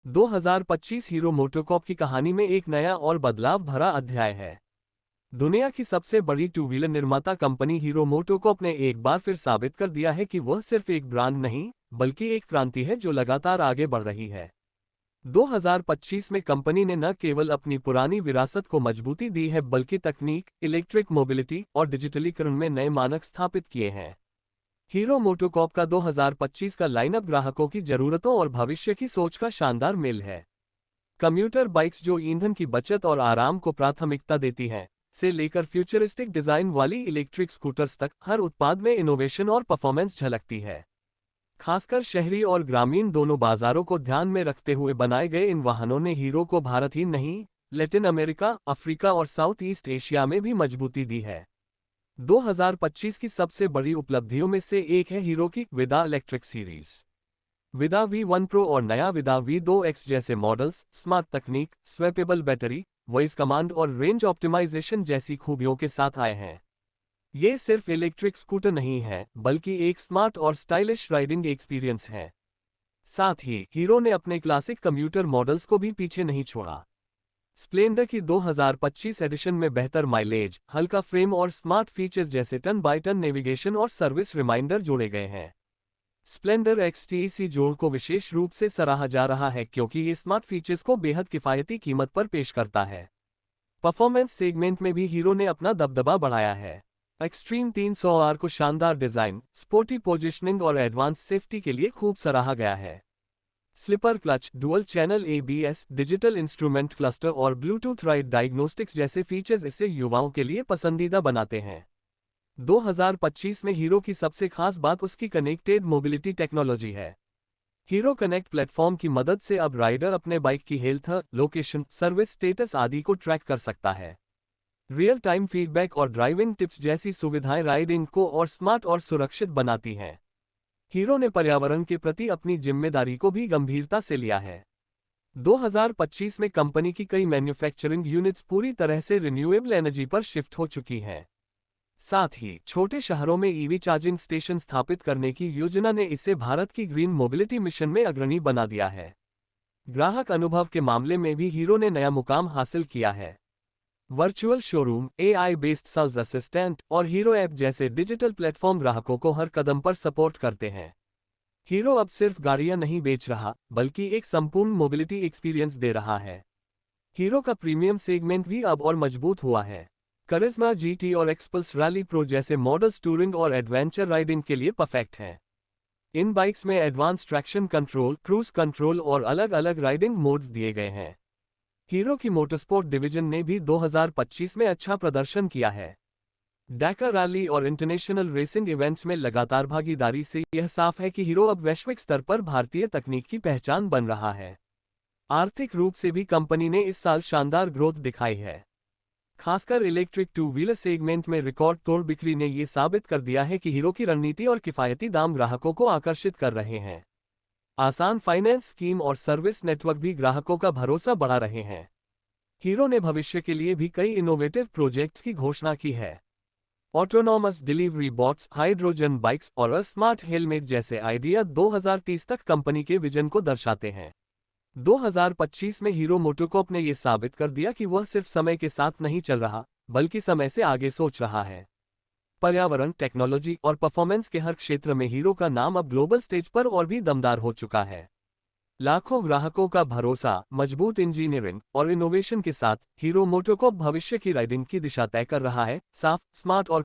2025 hero MotoCorp की कहानी में एक नया और बदलाव भरा अध्याय है। दुनिया की सबसे बड़ी टू व्हीलर निर्माता कंपनी हीरो मोटोकॉर्प ने एक बार फिर साबित कर दिया है कि वह सिर्फ एक ब्रांड नहीं, बल्कि एक क्रांति है जो लगातार आगे बढ़ रही है। 2025 में कंपनी ने न केवल अपनी पुरानी विरासत को मजबूती दी है, बल्कि तकनीक, इलेक्ट्रिक मोबिलिटी और डिजिटलीकरण में नए मानक स्थापित किए हैं। हीरो मोटोकॉर्प का 2025 का लाइनअप ग्राहकों की जरूरतों और भविष्य की सोच का शानदार मेल है। कम्यूटर बाइक्स जो ईंधन की बचत और आराम को प्राथमिकता देती हैं, से लेकर फ्यूचरिस्टिक डिजाइन वाली इलेक्ट्रिक स्कूटर्स तक, हर उत्पाद में इनोवेशन और परफॉर्मेंस झलकती है। खासकर शहरी और ग्रामीण दोनों बाजारों को ध्यान में रखते हुए बनाए गए इन वाहनों ने हीरो को भारत ही नहीं, लैटिन अमेरिका, अफ्रीका और साउथ ईस्ट एशिया में भी मजबूती दी है। 2025 की सबसे बड़ी उपलब्धियों में से एक है हीरो की विदा इलेक्ट्रिक सीरीज। विदा V1 प्रो और नया विदा V2X जैसे मॉडल्स स्मार्ट तकनीक, स्वैपेबल बैटरी, वॉइस कमांड और रेंज ऑप्टिमाइजेशन जैसी खूबियों के साथ आए हैं। ये सिर्फ इलेक्ट्रिक स्कूटर नहीं है, बल्कि एक स्मार्ट और स्टाइलिश राइडिंग एक्सपीरियंस है। साथ ही हीरो ने अपने क्लासिक कम्यूटर मॉडल्स को भी पीछे नहीं छोड़ा। स्प्लेंडर की 2025 एडिशन में बेहतर माइलेज, हल्का फ्रेम और स्मार्ट फीचर्स जैसे टर्न बाय टर्न नेविगेशन और सर्विस रिमाइंडर जोड़े गए हैं। स्प्लेंडर XTEC जोड़ को विशेष रूप से सराहा जा रहा है क्योंकि ये स्मार्ट फीचर्स को बेहद किफायती कीमत पर पेश करता है। परफॉर्मेंस सेगमेंट में भी हीरो ने अपना दबदबा बढ़ाया है। एक्सट्रीम 300R को शानदार डिजाइन, स्पोर्टी पोजिशनिंग और एडवांस सेफ्टी के लिए खूब सराहा गया है। Slipper clutch, dual channel ABS, digital instrument cluster और ब्लूटूथ राइड डायग्नोस्टिक्स जैसे फीचर्स इसे युवाओं के लिए पसंदीदा बनाते हैं। 2025 में हीरो की सबसे खास बात उसकी कनेक्टेड मोबिलिटी टेक्नोलॉजी है। हीरो कनेक्ट प्लेटफॉर्म की मदद से अब राइडर अपने बाइक की हेल्थ, लोकेशन, सर्विस स्टेटस आदि को ट्रैक कर सकता है। रियल टाइम फीडबैक और ड्राइविंग टिप्स जैसी सुविधाएं राइडिंग को और स्मार्ट और सुरक्षित बनाती हैं। हीरो ने पर्यावरण के प्रति अपनी जिम्मेदारी को भी गंभीरता से लिया है। 2025 में कंपनी की कई मैन्युफैक्चरिंग यूनिट्स पूरी तरह से रिन्यूएबल एनर्जी पर शिफ्ट हो चुकी हैं। साथ ही छोटे शहरों में EV चार्जिंग स्टेशन स्थापित करने की योजना ने इसे भारत की ग्रीन मोबिलिटी मिशन में अग्रणी बना दिया है। ग्राहक अनुभव के मामले में भी हीरो ने नया मुकाम हासिल किया है। Virtual showroom, AI based sales assistant और हीरो ऐप जैसे डिजिटल प्लेटफॉर्म ग्राहकों को हर कदम पर सपोर्ट करते हैं। हीरो अब सिर्फ गाड़ियां नहीं बेच रहा, बल्कि एक संपूर्ण मोबिलिटी एक्सपीरियंस दे रहा है। हीरो का प्रीमियम सेगमेंट भी अब और मजबूत हुआ है। करिश्मा GT और एक्सपल्स रैली प्रो जैसे मॉडल्स टूरिंग और एडवेंचर राइडिंग के लिए परफेक्ट हैं। इन बाइक्स में advance traction control, cruise control और अलग अलग राइडिंग मोड्स दिए गए हैं। हीरो की मोटरस्पोर्ट डिवीजन ने भी 2025 में अच्छा प्रदर्शन किया है। डैकर रैली और इंटरनेशनल रेसिंग इवेंट्स में लगातार भागीदारी से यह साफ है कि हीरो अब वैश्विक स्तर पर भारतीय तकनीक की पहचान बन रहा है। आर्थिक रूप से भी कंपनी ने इस साल शानदार ग्रोथ दिखाई है। खासकर इलेक्ट्रिक टू व्हीलर सेगमेंट में रिकॉर्ड तोड़ बिक्री ने यह साबित कर दिया है कि हीरो की रणनीति और किफायती दाम ग्राहकों को आकर्षित कर रहे हैं। आसान फाइनेंस स्कीम और सर्विस नेटवर्क भी ग्राहकों का भरोसा बढ़ा रहे हैं। हीरो ने भविष्य के लिए भी कई इनोवेटिव प्रोजेक्ट्स की घोषणा की है। Autonomous delivery bots, hydrogen bikes और स्मार्ट हेलमेट जैसे आइडिया 2030 तक कंपनी के विजन को दर्शाते हैं। 2025 में हीरो मोटोकॉर्प ने यह साबित कर दिया कि वह सिर्फ समय के साथ नहीं चल रहा, बल्कि समय से आगे सोच रहा है। पर्यावरण, टेक्नोलॉजी और परफॉर्मेंस के हर क्षेत्र में हीरो का नाम अब ग्लोबल स्टेज पर और भी दमदार हो चुका है। लाखों ग्राहकों का भरोसा, मजबूत इंजीनियरिंग और इनोवेशन के साथ हीरो मोटोकॉर्प भविष्य की राइडिंग की दिशा तय कर रहा है। साफ, स्मार्ट और